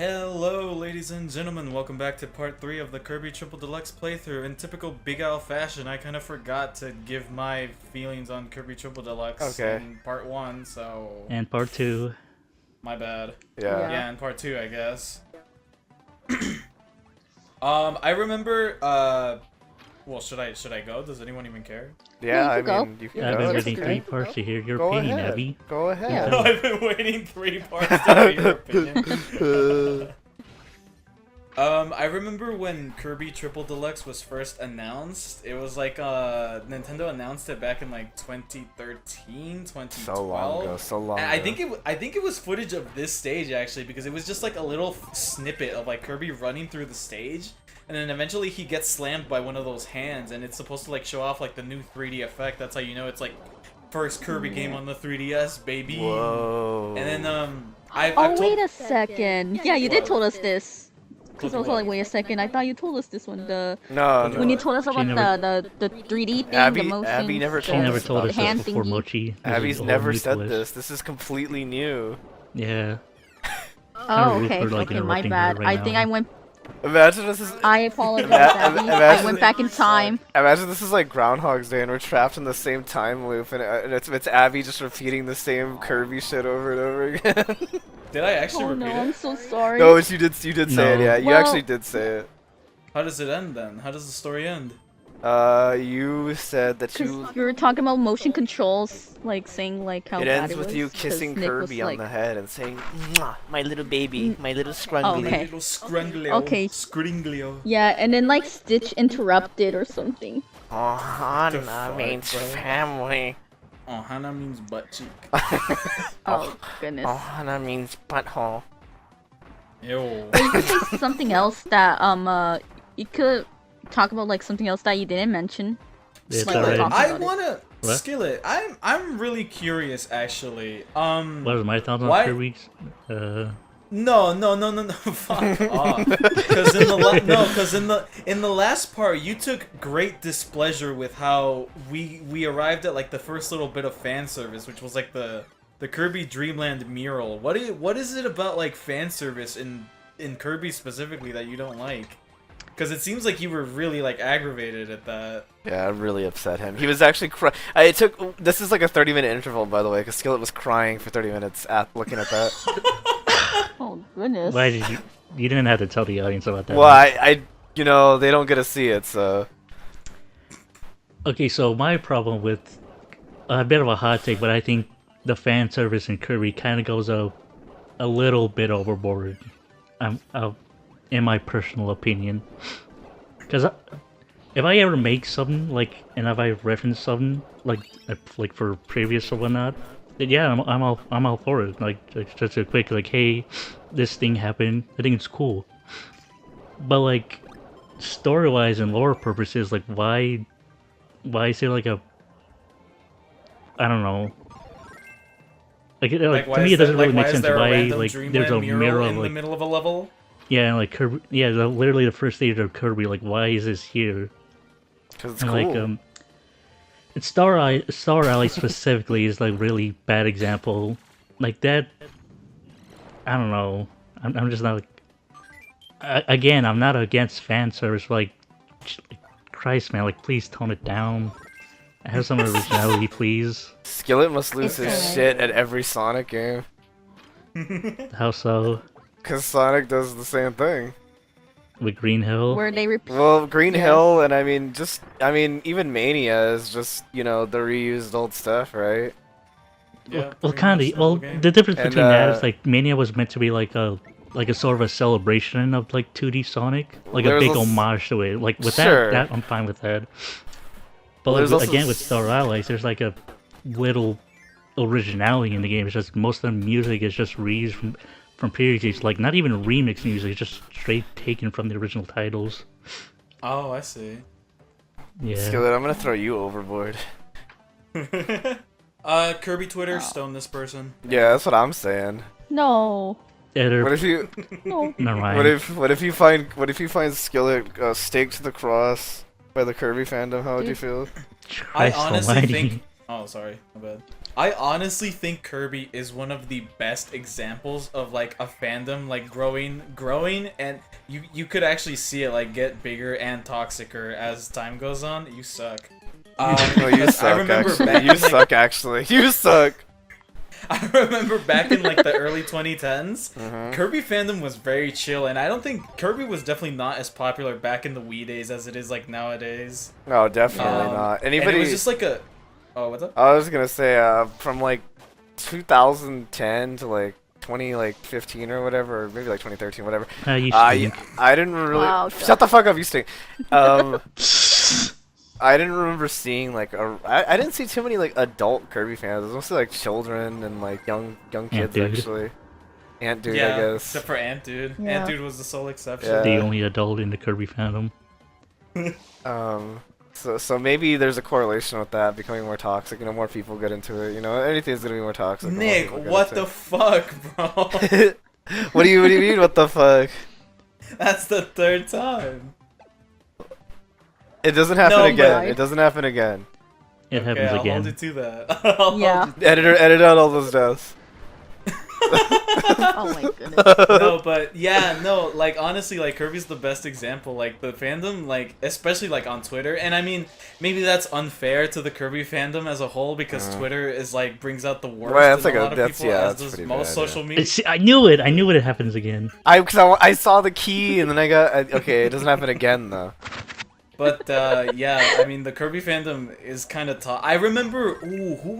Hello, ladies and gentlemen. Welcome back to part 3 of the Kirby Triple Deluxe playthrough. In typical Big Al fashion, I kind of forgot to give my feelings on Kirby Triple Deluxe in part 1, so... And part 2. My bad. Yeah, in part 2, I guess. I remember, well, should I go? Does anyone even care? Yeah, you can mean, you can I've go. been waiting 3 parts to hear your opinion, ahead. Abby. Go ahead. Yeah. No, I've been waiting 3 parts to hear your opinion. I remember when Kirby Triple Deluxe was first announced. It was like Nintendo announced it back in like 2013, 2012. So long ago, so long And I ago. think it was footage of this stage actually, because it was just like a little snippet of like Kirby running through the stage, and then eventually he gets slammed by one of those hands, and it's supposed to like show off like the new 3D effect. That's how you know it's like first Kirby game on the 3DS, baby. Whoa. And then wait a second. Yeah, you did told us this. Because I was like, wait a second, I thought you told us this one. No. When you told us about the 3D thing, the motion. Abby never She told never us told about us hand this before thingy. Mochi. This Abby's is all never new said to us. this. This is completely new. Yeah. Oh, okay. We're, like, Okay, my interrupting her bad. right I think now. I went. Imagine this is. I apologize, Abby. I imagine- went back in time. Imagine this is like Groundhog's Day, and we're trapped in the same time loop, and it's Abby just repeating the same Kirby shit over and over again. did I actually Oh repeat no, it? I'm so sorry. No, you did say it. No. Yeah, you Well- actually did say it. How does it end then? How does the story end? You said that Because you. you were talking about motion controls, like saying like how It bad ends it with was, you 'cause kissing Nick was, Kirby on like- the head and saying, "Mwah, my little baby, my little scrungly." Okay. Little scrunglio. Okay. Scringlio. Yeah, and then like Stitch interrupted or something. Oh, Hana fuck, means bro? family. Oh, Hana means butt cheek. Oh goodness. Oh, Hana means butthole. Ew. But you could say something else that you could talk about like something else that you didn't mention. It's Like, alright. talk I about it. wanna What? Skillet. I'm really curious actually. What was my thoughts on Why- Kirby's? No. Fuck off. Because in the last part, you took great displeasure with how we arrived at like the first little bit of fan service, which was like the Kirby Dreamland mural. What is it about like fan service in Kirby specifically that you don't like? Because it seems like you were really like aggravated at that. Yeah, it really upset him. He was actually it took. This is like a 30-minute interval, by the way, because Skillet was crying for 30 minutes at looking at that. Oh goodness. Why did you? You didn't have to tell the audience about that. Well, I, you know, they don't get to see it, so. Okay, so my problem with a bit of a hot take, but I think the fan service in Kirby kind of goes a little bit overboard. In my personal opinion, because if I ever make something like, and if I reference something like for previous or whatnot, then yeah, I'm all for it. Like just a quick like, hey, this thing happened. I think it's cool. But like story wise and lore purposes, like why is there like a, I don't know. Like, Like, why to me, is it doesn't there- really why make is sense there a why random like Dreamland there's a mural mirror in of the like, middle of a level? yeah, like Kirby, yeah, literally the first stage of Kirby. Like, why is this here? Because it's And cool. like it's Star Alley specifically is like really bad example. Like that, I don't know. I'm just not like. Again, I'm not against fan service. But like, Christ, man, like please tone it down. Have some originality, please. Skillet must lose It's his alright. shit at every Sonic game. How so? Because Sonic does the same thing. With Green Hill. Where they repeat. Well, Green Yes. Hill, and I mean, even Mania is just, you know, the reused old stuff, right? Yeah. Well, pretty kind much of. Well, the whole game. the difference And, between that is uh, like Mania was meant to be like a sort of a celebration of like 2D Sonic, like There's a big also- homage to it. Like with Sure. that I'm fine with that. But Well, like, there's also again with Star Allies, there's like a little originality in the game. It's just most of the music is just reused from previous games. Like not even remix music, it's just straight taken from the original titles. Oh, I see. Yeah. Skillet, I'm gonna throw you overboard. Kirby Twitter, stone this person. Yeah, that's what I'm saying. No. Yeah, they're- What if you, No. never mind. what if you find Skillet staked to the cross by the Kirby fandom? How would you feel? I Christ honestly almighty. think. Oh, sorry, my bad. I honestly think Kirby is one of the best examples of like a fandom like growing, and you could actually see it like get bigger and toxicer as time goes on. You suck. No, you suck. I remember Actually. back You in, like, suck. Actually, you suck. I remember back in like the early 2010s, Mhm. Kirby fandom was very chill, and I don't think Kirby was definitely not as popular back in the Wii days as it is like nowadays. No, definitely not. And Anybody? it was just like a. Oh, what's up? I was gonna say, from like 2010 to like 2015 or whatever, or maybe like 2013, whatever. You I stink. didn't really. Wow, Shut the fuck up, you stink. I didn't remember seeing like I didn't see too many like adult Kirby fans. It was mostly like children and like young kids Dude. actually. Ant Dude, Yeah, I guess. except for Ant Dude. Yeah. Ant Dude was the sole exception. Yeah. The only adult in the Kirby fandom. So maybe there's a correlation with that becoming more toxic. You know, more people get into it. You know, anything's gonna be more toxic. the more Nick, people get what into the fuck, bro? it. What do you mean? What the fuck? That's the third time. It doesn't happen No, again. but- It doesn't happen again. It Okay, happens I'll again. hold you to that. I'll hold Yeah. you to Editor, edit out all those deaths. Oh my goodness. No, but yeah, no, like honestly, like Kirby's the best example. Like the fandom, like especially like on Twitter, and I mean maybe that's unfair to the Kirby fandom as a whole because Twitter is like brings out the worst Well, that's in like a a- lot of that's- people, yeah, as that's does pretty most bad, social media. I knew it. I knew it happens again. I saw the key and then I got okay. It doesn't happen again though. But yeah, I mean the Kirby fandom is kind of tough. I remember, who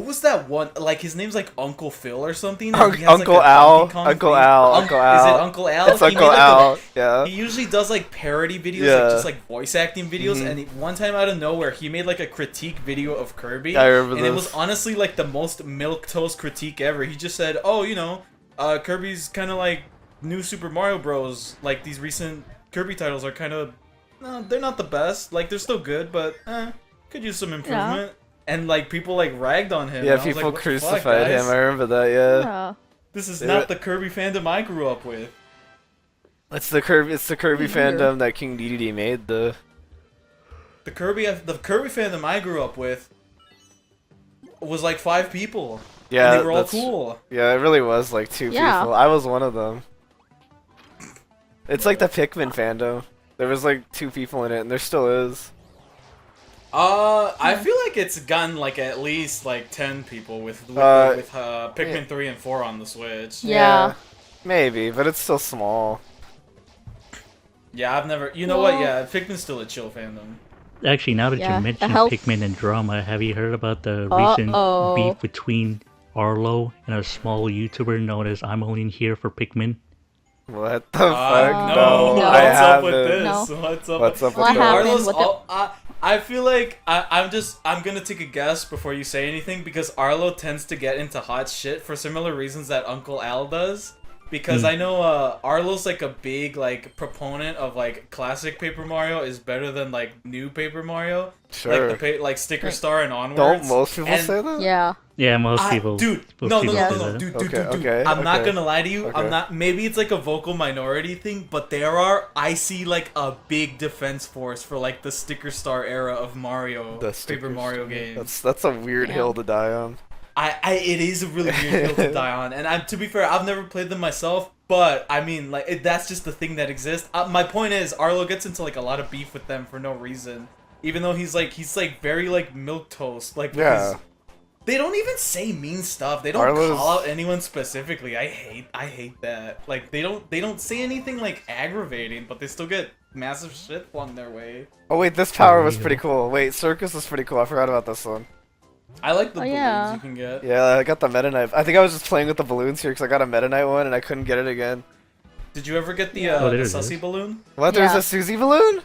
was that one? Like his name's like Uncle Phil or something. and he has, like, Uncle a Al, Donkey Kong Uncle theme. Al, Is Uncle Al. it Uncle Al? It's He made, Uncle like, a- Al. Yeah. He usually does like parody videos, Yeah. like just like voice acting videos. Mhm. And one time out of nowhere, he made like a critique video of Kirby. I remember and it this. was honestly like the most milquetoast critique ever. He just said, "Oh, you know, Kirby's kind of like new Super Mario Bros. Like these recent Kirby titles are kind of, no, they're not the best. Like they're still good, but could use some improvement." And like people like ragged on him. Yeah, and I was people like, what the fuck, crucified guys? him. I remember that. Yeah. Yeah. This is Yeah. not the Kirby fandom I grew up with. It's the Kirby Weird. fandom that King DDD made. The The Kirby fandom I grew up with was like 5 people. yeah, and they were all that's- cool. Yeah, it really was like 2 Yeah. people. I was one of them. It's like the Pikmin fandom. There was like 2 people in it, and there still is. I feel like it's gotten like at least like 10 people with Pikmin 3 and 4 on the Switch. Yeah. Maybe, but it's still small. Yeah, I've never. You know what? Well- Yeah, Pikmin's still a chill fandom. Actually, now that Yeah, you the mentioned health- Pikmin and drama, have you heard about the recent Uh-oh. beef between Arlo and a small YouTuber known as I'm Only Here for Pikmin? What the fuck? No, No. I what's up with haven't. this? No. What's up? What's with up What with that? happened? Arlo's What the- I feel like I'm gonna take a guess before you say anything because Arlo tends to get into hot shit for similar reasons that Uncle Al does. Because I know Arlo's like a big like proponent of like classic Paper Mario is better than like new Paper Mario. Sure. Like like Sticker Star and onwards. Don't most people And say that? Yeah. Yeah, most people. Dude, most no, people no, say no, that. dude, Okay, I'm not okay. gonna lie to you. Okay. I'm not. Maybe it's like a vocal minority thing, but I see like a big defense force for like the Sticker Star era of Mario, The Paper Sticker Mario Star. games. That's a weird Yeah. hill to die on. It is a really weird hill to die on, and to be fair, I've never played them myself, but I mean, like that's just the thing that exists. My point is, Arlo gets into like a lot of beef with them for no reason, even though he's very like milquetoast, like Yeah. they don't even say mean stuff. They don't Arlo's- call out anyone specifically. I hate that. Like they don't say anything like aggravating, but they still get massive shit flung their way. Oh wait, this power was real. pretty cool. Wait, Circus is pretty cool. I forgot about this one. I like the Oh, balloons yeah. you can get. Yeah, I got the Meta Knife. I think I was just playing with the balloons here because I got a Meta Knight one and I couldn't get it again. Did you ever get the Oh, the there it sussy is. balloon? What? There's Yeah. a Susie balloon?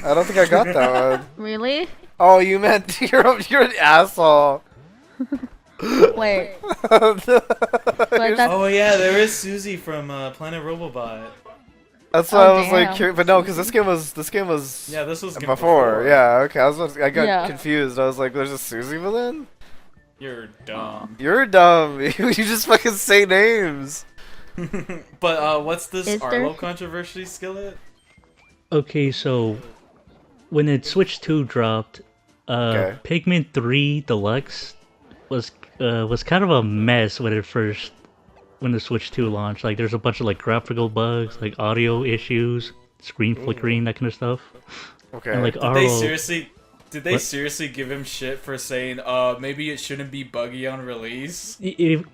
I don't think I got that one. Really? Oh, you meant you're an asshole. Wait. That's that's- Oh yeah, there is Susie from Planet Robobot. why Oh, I was like damn. curious, but no, because this game was Yeah, this was good before. Yeah, okay. I got Yeah. confused. I was like, "There's a Susie balloon." You're dumb. You're dumb. You just fucking say names. But what's this Is Arlo there- controversy, Skillet? Okay, so when it Switch 2 dropped, Okay. Pikmin 3 Deluxe was kind of a mess when the Switch 2 launched. Like there's a bunch of like graphical bugs, like audio issues, screen flickering, that kind of stuff. Okay. And like Did Arlo, they seriously give him shit for saying, maybe it shouldn't be buggy on release? the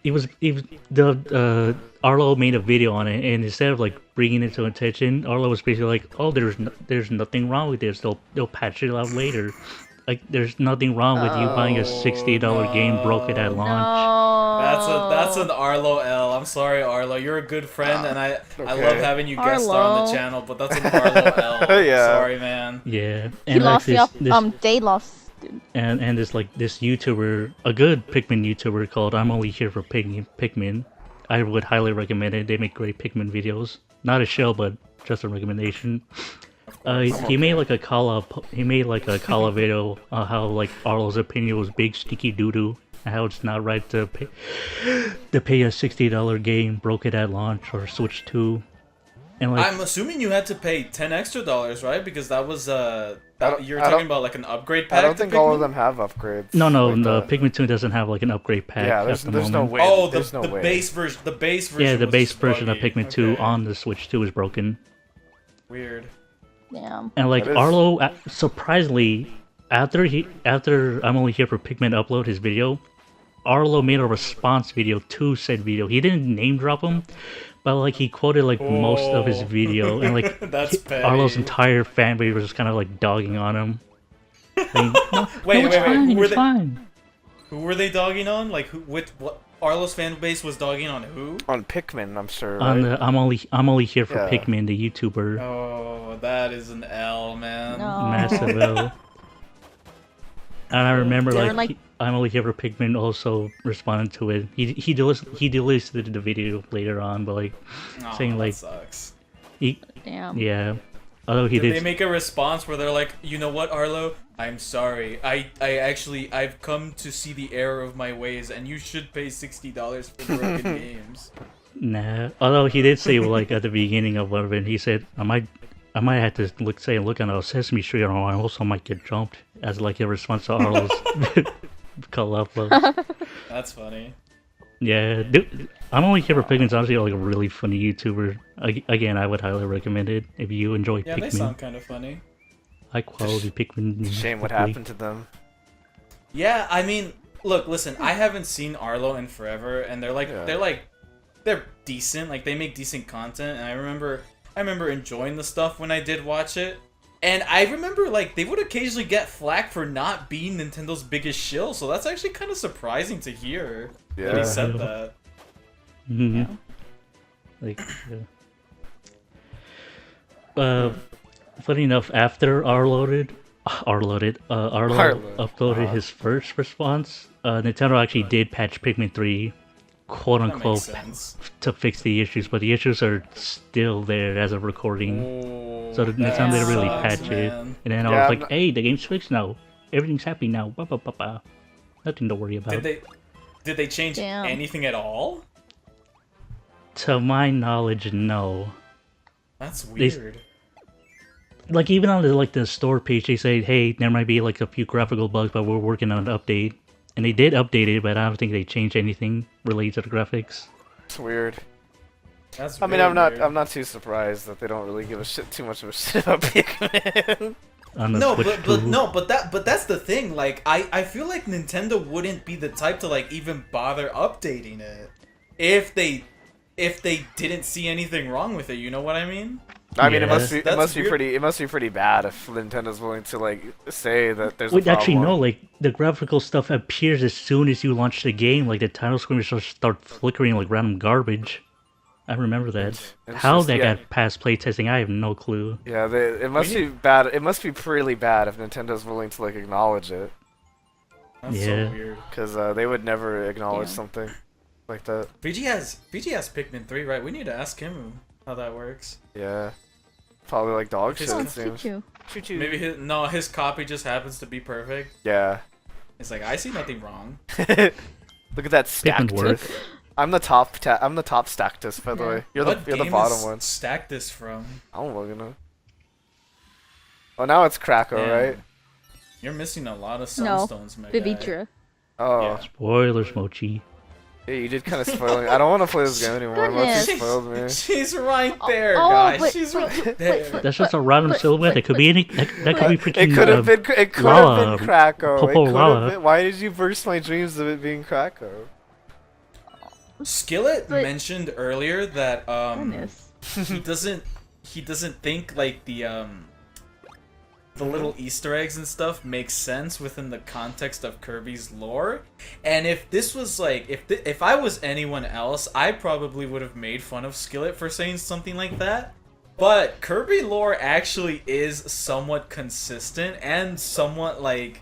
Arlo made a video on it, and instead of like bringing it to attention, Arlo was basically like, "Oh, there's nothing wrong with this. They'll patch it out later. Like there's nothing wrong with you buying a $60 game broken at launch." No. That's an Arlo L. I'm sorry, Arlo. You're a good friend, and I love Okay. having you guest star on the Arlo. channel, but that's an Arlo L. Yeah. Sorry, man. Yeah, He and like lost this, they lost. Dude. and this YouTuber, a good Pikmin YouTuber called I'm Only Here for Pikmin. I would highly recommend it. They make great Pikmin videos. Not a show, but just a recommendation. He made like a call up video on how like Arlo's opinion was big stinky doo doo, and how it's not right to pay a $60 game broken at launch or Switch 2. And like I'm assuming you had to pay $10 extra, right? Because that was you're I talking don't- about like an upgrade pack. I don't to think all Pikmin? of them have upgrades. no, like the that. Pikmin 2 doesn't have like an upgrade pack Yeah, at there's the no moment. way. Oh, There's no the way. base version. The base version. Yeah, the was base just version of buggy. Pikmin 2 Okay. on the Switch 2 is broken. Weird. Damn. And like That is- Arlo, surprisingly, after I'm Only Here for Pikmin upload his video, Arlo made a response video to said video. He didn't name drop him, but like he quoted like most of his Oh. video, and like That's petty. Arlo's entire fan base was just kind of like dogging on him. Saying, no, Wait, no, it's fine, Who were it's they? fine. Who were they dogging on? Like who? What? Arlo's fan base was dogging on who? On Pikmin, I'm sure. On Right? the I'm only here for Yeah. Pikmin, the YouTuber, Oh, that is an L, man. No. massive L. And I remember They were like, like- I'm Only Here for Pikmin also responded to it. He delisted the video later on, but like Aw, saying that like sucks. he Damn. yeah. Although he Did they did make a response where they're like, you know what, Arlo? I'm sorry. I've come to see the error of my ways, and you should pay $60 for broken games. nah. Although he did say like at the beginning of one of it, he said I might have to look on a Sesame Street, or I also might get jumped as like a response to Arlo's call upload. That's funny. Yeah, dude, I'm Only Here for Pikmin's honestly like a really funny YouTuber. Again, I would highly recommend it if you enjoy Yeah, they Pikmin. sound kind of funny. High quality Pikmin. Shame what hopefully. happened to them. Yeah, I mean, look, listen, I haven't seen Arlo in forever, and they're decent. Like they make decent content, and I remember enjoying the stuff when I did watch it. And I remember like they would occasionally get flack for not being Nintendo's biggest shill, so that's actually kind of surprising to hear that Yeah. he said that. Mhm. Like, funny enough, after Arlo uploaded Arlo. his first response, Nintendo actually did patch Pikmin 3, quote That makes unquote, sense. to fix the issues, but the issues are still there as of recording. Oh, So that Nintendo didn't really sucks, patch it. man. And then I Yeah, was I'm like, not- hey, the game's fixed now. Everything's happy now. Ba, ba, ba, ba. Nothing to worry about. Did they change Damn. anything at all? To my knowledge, no. That's They- weird. Like even on the store page, they say, "Hey, there might be like a few graphical bugs, but we're working on an update." And they did update it, but I don't think they changed anything related to the graphics. It's weird. That's I mean, really I'm weird. not too surprised that they don't really give a shit too much of a shit about Pikmin. On the No, Switch but 2. no, but that's the thing. Like, I feel like Nintendo wouldn't be the type to like even bother updating it if they didn't see anything wrong with it. You know what I mean? I mean, Yeah. it That's must be weird. it must be pretty bad if Nintendo's willing to like say that there's a Wait, problem. actually, no. Like the graphical stuff appears as soon as you launch the game. Like the title screen will just start flickering like random garbage. I remember that. It's How just- that yeah. got past playtesting, I have no clue. Yeah, it must We be bad. It must be really bad if Nintendo's willing to like acknowledge it, That's Yeah. so weird. because they would never acknowledge Yeah. something like that. VG has Pikmin 3, right? We need to ask him how that works. Yeah, probably like dog shit. Oh, Oh, It it's seems. Choo-choo. Choo-choo. Maybe his copy just happens to be perfect. Yeah. It's like I see nothing wrong. Look at that Pikmin work. stactus. I'm the top. I'm the top stactus, by the Yeah. way. You're What the game bottom is one. Stack this from? I don't fucking know. Oh, now it's Krakow, Damn. right? You're missing a lot of No, sunstones, my guy. Vivitra. Oh, Yeah. Spoilers, Mochi. yeah, you did kind of spoil me. I don't want to play this game anymore. Goodness. Mochi spoiled me. She's right there, Oh, guys. but- She's but- right but- there. but- That's just a random silhouette. It could be any. That could be freaking. It could have been. It could have lava, been Krakow. It Popo could lava. have been. Why did you burst my dreams of it being Krakow? Skillet But- mentioned earlier that Goodness. he doesn't think like the little Easter eggs and stuff make sense within the context of Kirby's lore. And if this was like if I was anyone else, I probably would have made fun of Skillet for saying something like that. But Kirby lore actually is somewhat consistent and somewhat like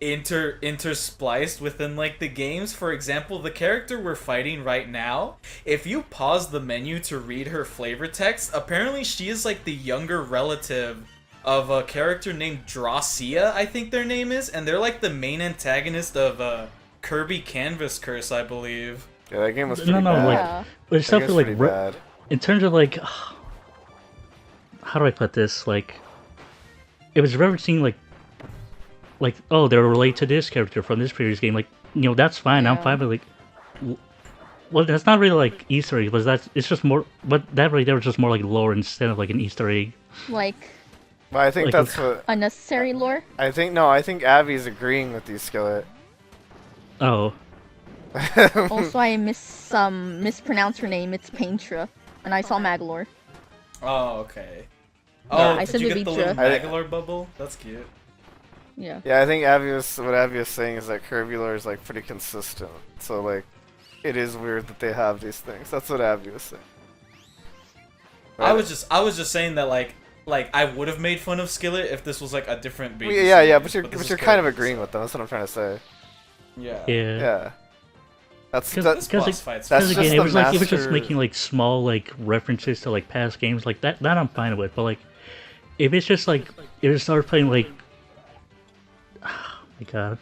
interspliced within like the games. For example, the character we're fighting right now, if you pause the menu to read her flavor text, apparently she is like the younger relative of a character named Dracia, I think their name is, and they're like the main antagonist of Kirby Canvas Curse, I believe. Yeah, that game was pretty No, bad. like, Yeah. but it's That stuff game's like pretty bad. in terms of like, how do I put this? Like, it was referencing like oh, they're related to this character from this previous game. Like, that's fine. I'm Yeah. fine, but like, well, that's not really like Easter egg, but it's just more. But that right there was just more like lore instead of like an Easter egg. Like But I think Like that's what. unnecessary lore. I think Abby's agreeing with you, Skillet. Oh, Also, I mispronounced her name. It's Paintra, and I saw Magalore. Oh, okay. Yeah, Oh, I did said you get the little Vivitra. Magalore bubble? That's cute. Yeah. Yeah, I think what Abby was saying is that Kirby lore is like pretty consistent. So like, it is weird that they have these things. That's what Abby was saying. I was just saying that like I would have made fun of Skillet if this was like a different Well, baby. yeah, series, but this you're is kind of Kirby's, agreeing so- with them. That's what I'm trying to say. Yeah. yeah. Yeah. That's Because- that's This boss like- fight's that's Because just again, the it was like it was just master- making like small like references to like past games like that. That I'm fine with. But like, if it's just like if it starts playing like, oh my god,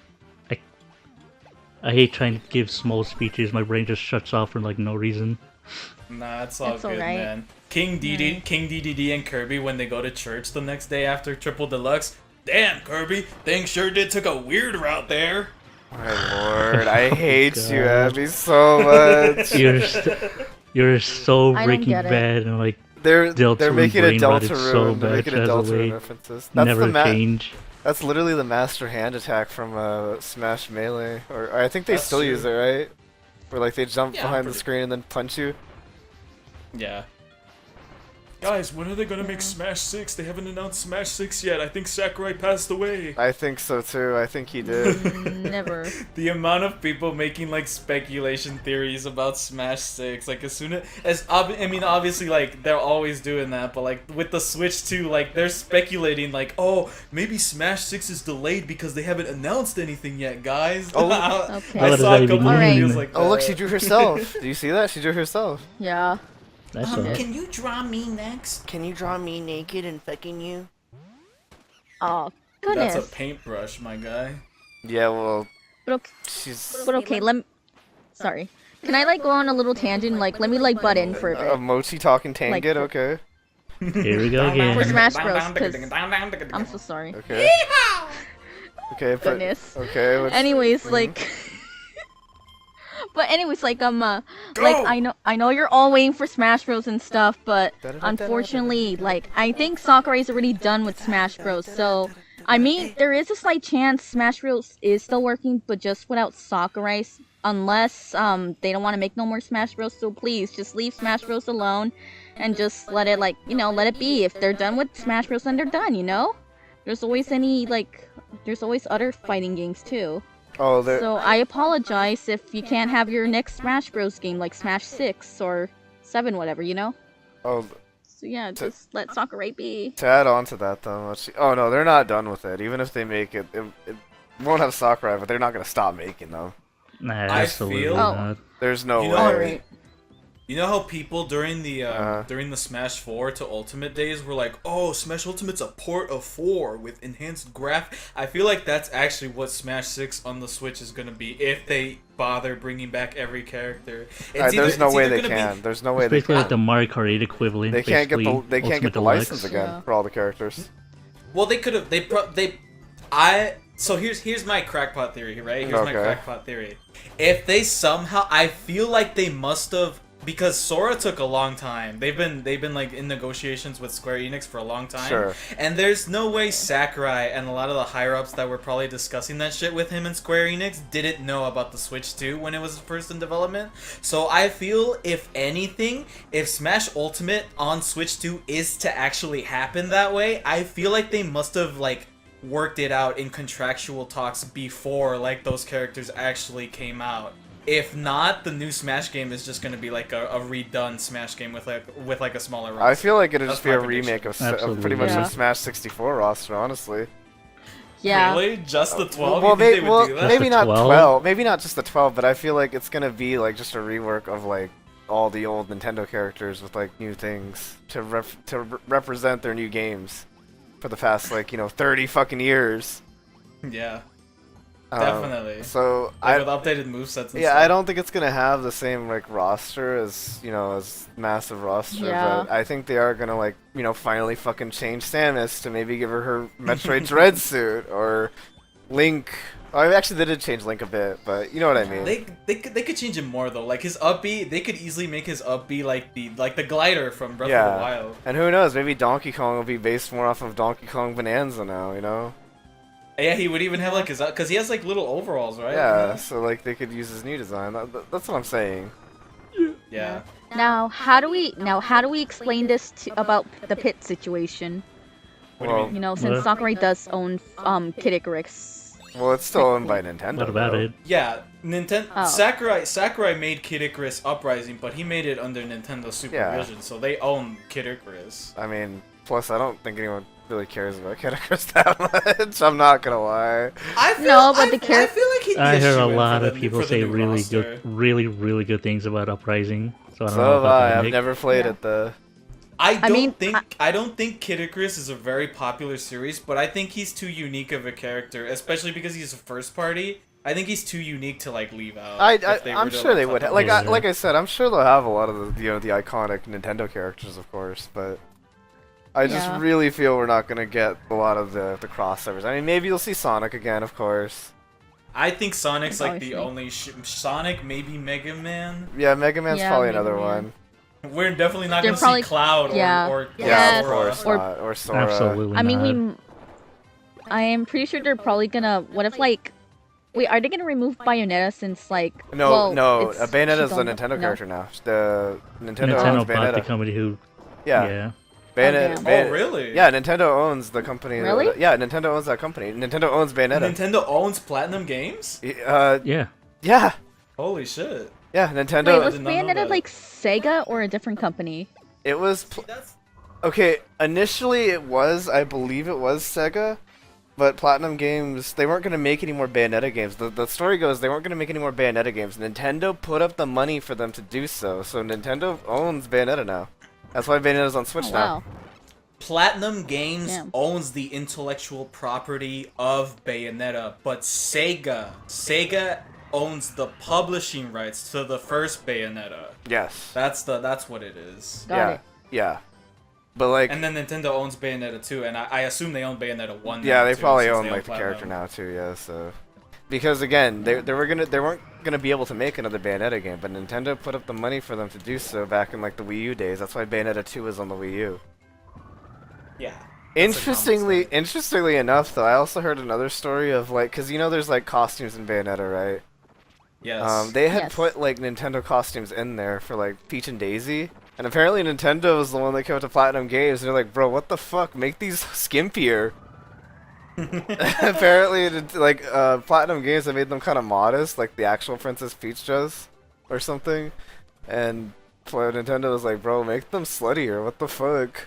I hate trying to give small speeches. My brain just shuts off for like no reason. Nah, it's all It's good, alright. man. King DDD and Kirby when they go to church the next day after Triple Deluxe. Damn, Kirby, things sure did took a weird route there. My lord, I hate you, God. Abby, so much. You're so I don't Breaking get it. Bad and like They're Deltarune making brain a rotted Deltarune. so They're bad, making a Chaz Deltarune away. references. That's never the change. That's literally the master hand attack from Smash Melee, or I think they That's still true. use it, right? Where like they jump Yeah, behind the pretty- screen and then punch you. Yeah. Guys, when are they gonna make Smash 6? They haven't announced Smash 6 yet. I think Sakurai passed away. I think so too. I think he did. Never. The amount of people making like speculation theories about Smash 6, like as soon as I mean obviously like they're always doing that, but like with the Switch 2, like they're speculating like, oh, maybe Smash 6 is delayed because they haven't announced anything yet, guys. Oh. Okay. I What saw does a that couple even videos mean? like that. Oh look, she drew herself. Do you see that? She drew herself. Yeah. That's Can you draw me next? Can you draw me naked and fucking you? Oh goodness. That's a paintbrush, my guy. Yeah, well, But okay, she's but okay, Sorry. Can I like go on a little tangent? Like, let me like butt in for a a bit. mochi talking Tangent. Like- Okay. Here we go again. For Smash Bros. 'Cause I'm so sorry. Okay. Okay. But, Goodness. okay. What's, Anyways, like. But anyways, like I know you're all waiting for Smash Bros and stuff, but unfortunately, like I think Sakurai's already done with Smash Bros. So I mean, there is a slight chance Smash Bros is still working, but just without Sakurai, unless they don't want to make no more Smash Bros. So please just leave Smash Bros alone and just let it let it be. If they're done with Smash Bros, then they're done. You know, there's always other fighting games too. oh, there. So I apologize if you can't have your next Smash Bros game like Smash 6 or 7, whatever, you know? Oh, So yeah, just let Sakurai be. to add on to that though, oh no, they're not done with it. Even if they make it, it won't have Sakurai, but they're not gonna stop making them. Nah, I absolutely feel- not. There's no You way. know- Alright. You know how people during the Uh-huh. Smash 4 to Ultimate days were like, "Oh, Smash Ultimate's a port of 4 with enhanced graph." I feel like that's actually what Smash 6 on the Switch is gonna be if they bother bringing back every character. There's no way they gonna can. There's no way It's they basically like can. the Mario Kart 8 equivalent. They can't get basically, the Ultimate license Deluxe. again Yeah. for all the characters. Well, they could have. So here's my crackpot theory, right? Here's my Okay. crackpot theory. If they somehow, I feel like they must have, because Sora took a long time. They've been like in negotiations with Square Enix for a long time. Sure. And there's no way Sakurai and a lot of the higher ups that were probably discussing that shit with him and Square Enix didn't know about the Switch 2 when it was first in development. So I feel, if anything, if Smash Ultimate on Switch 2 is to actually happen that way, I feel like they must have like worked it out in contractual talks before like those characters actually came out. If not, the new Smash game is just gonna be like a redone Smash game with like a smaller roster. I feel like it'd That's just be my a prediction. remake of Absolutely. pretty much Yeah. a Smash 64 roster, honestly. Yeah. Really? Just the 12? Well, You think they would do that? maybe the not 12? 12, maybe not just the 12, but I feel like it's gonna be like just a rework of like all the old Nintendo characters with like new things to represent their new games for the past 30 fucking years. Yeah, Um, definitely. So Like with updated movesets and yeah, stuff. I don't think it's gonna have the same like roster as as massive roster, Yeah. but I think they are gonna finally fucking change Samus to maybe give her Metroid Dread suit or Link. Oh, actually they did change Link a bit, but you know what I mean. They could change him more though. Like his up B, they could easily make his up B like the glider from Breath of Yeah. the Wild. And who knows, maybe Donkey Kong will be based more off of Donkey Kong Bonanza now, you know? Yeah, he would even have like his because he has like little overalls, right? Yeah, so like they could use his new design. That's what I'm saying. Yeah. Now, how do we explain this about the pit situation? What do you Well, mean? You know, since Well- Sakurai does own Kid Icarus. well, it's still owned by Nintendo. What about though. it? Yeah, Nintendo. Oh. Sakurai made Kid Icarus Uprising, but he made it under Nintendo supervision, so they own Kid Icarus. I mean, plus I don't think anyone really cares about Kid Icarus that much. I'm not gonna lie. I feel, No, but I, the char- I feel like he'd be I heard a shoe-in lot for of the- people for the say new really roster. good, really good things about Uprising. So I don't So know have if I. that's I've make- never played Yeah. it though. I don't think Kid Icarus is a very popular series, but I think he's too unique of a character, especially because he's a first party. I think he's too unique to like leave out. if they I'm were to, sure they cut would. them Like out. like I said, I'm sure they'll have a lot of the the iconic Nintendo characters, of course. But I just Yeah. really feel we're not gonna get a lot of the crossovers. I mean, maybe you'll see Sonic again, of course. I think Sonic's like the Obviously. only Sonic, maybe Mega Man. Yeah, Mega Man's Yeah, probably Mega another Man. one. We're definitely not They're gonna probably- see Cloud yeah. or Yeah, Yes. of course Or- not. Or Sora. Absolutely I mean, not. I am pretty sure they're probably gonna. What if like, wait, are they gonna remove Bayonetta since like? No, well, no. it's- Bayonetta's she's a on Nintendo no. character now. The Nintendo, Nintendo owns bought the Bayonetta. company who. Yeah. Yeah. Bayonetta. damn. Oh, really? Yeah, Nintendo owns the company. Really? Yeah, Nintendo owns that company. Nintendo owns Bayonetta. Nintendo owns Platinum Games? Yeah. Yeah. Holy shit. Yeah, Wait, Nintendo. was did not know Bayonetta that. like Sega or a different company? It was. Okay, initially it was, I believe it was Sega, but Platinum Games, they weren't going to make any more Bayonetta games. The story goes they weren't going to make any more Bayonetta games. Nintendo put up the money for them to do so, so Nintendo owns Bayonetta now. That's why Bayonetta's on Switch Oh, now. wow. Platinum Games Damn. owns the intellectual property of Bayonetta, but Sega owns the publishing rights to the first Bayonetta. Yes. That's what it is. Got yeah. it. Yeah. But like, And then Nintendo owns Bayonetta 2, and I assume they own Bayonetta 1 yeah, now, they too, probably since own they like the Platinum. character now too. Yeah, so because again, they weren't gonna be able to make another Bayonetta game, but Nintendo put up the money for them to do so back in like the Wii U days. That's why Bayonetta 2 is on the Wii U. Yeah. Interestingly enough, though, I also heard another story of like, cause there's like costumes in Bayonetta, right? Yes. They had Yes. put like Nintendo costumes in there for like Peach and Daisy, and apparently Nintendo was the one that came up to Platinum Games. And they're like, bro, what the fuck? Make these skimpier. Apparently, like Platinum Games, they made them kind of modest, like the actual Princess Peach does, or something. And Nintendo was like, bro, make them sluttier. What the fuck?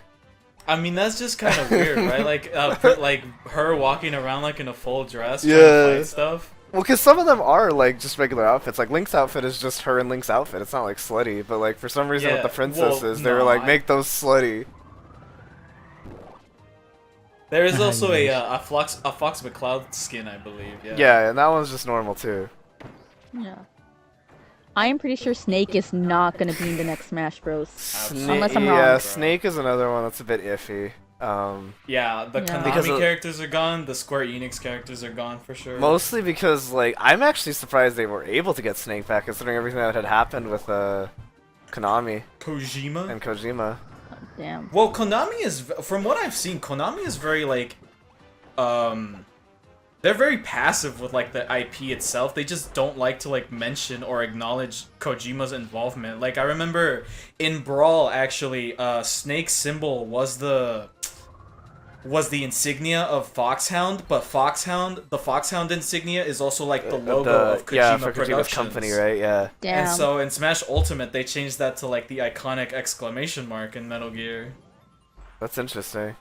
I mean, that's just kind of weird, right? Like, like her walking around like in a full dress, trying Yeah. to fight stuff. Well, because some of them are like just regular outfits. Like Link's outfit is just her and Link's outfit. It's not like slutty, but like for some reason Yeah, with the princesses, they well, were no, like, make those slutty. There is also Nice. a Fox McCloud skin, I believe. Yeah. Yeah, and that one's just normal too. Yeah. I am pretty sure Snake is not gonna be in the next Smash Bros. Absolutely. Unless I'm yeah, wrong. Snake is another one that's a bit iffy. Yeah, the Yeah. Konami Because of- characters are gone. The Square Enix characters are gone for sure. Mostly because, like, I'm actually surprised they were able to get Snake back, considering everything that had happened with Konami Kojima. and Kojima. Damn. Well, Konami is, from what I've seen, Konami is very like, they're very passive with like the IP itself. They just don't like to like mention or acknowledge Kojima's involvement. Like I remember in Brawl, actually, Snake's symbol was the insignia of Foxhound, but the Foxhound insignia is also like the logo of Kojima for Kojima's Productions. company, right? Yeah. Damn. And so in Smash Ultimate, they changed that to like the iconic exclamation mark in Metal Gear. That's interesting.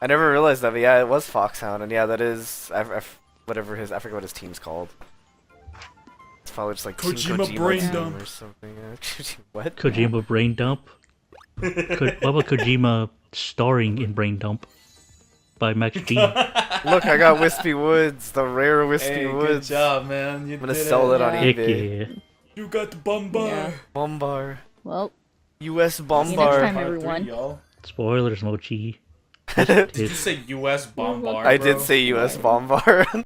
I never realized that, but yeah, it was Foxhound, and yeah, that is whatever I forget what his team's called. It's probably just like Team Kojima Brain Team Dump. or something. What? Kojima Brain Dump. What about Kojima starring in Brain Dump by Max G? Look, I got Wispy Woods, the rare Wispy Hey, good Woods. job, man. You I'm gonna did sell it on Yeah. Heck eBay. yeah. You got the Bombar. Yeah. Bombar. Well, US next Bombar. time. Part everyone. 3, y'all. Spoilers, Mochi. Did you say U.S. Bombard? I bro? did say US Bombar.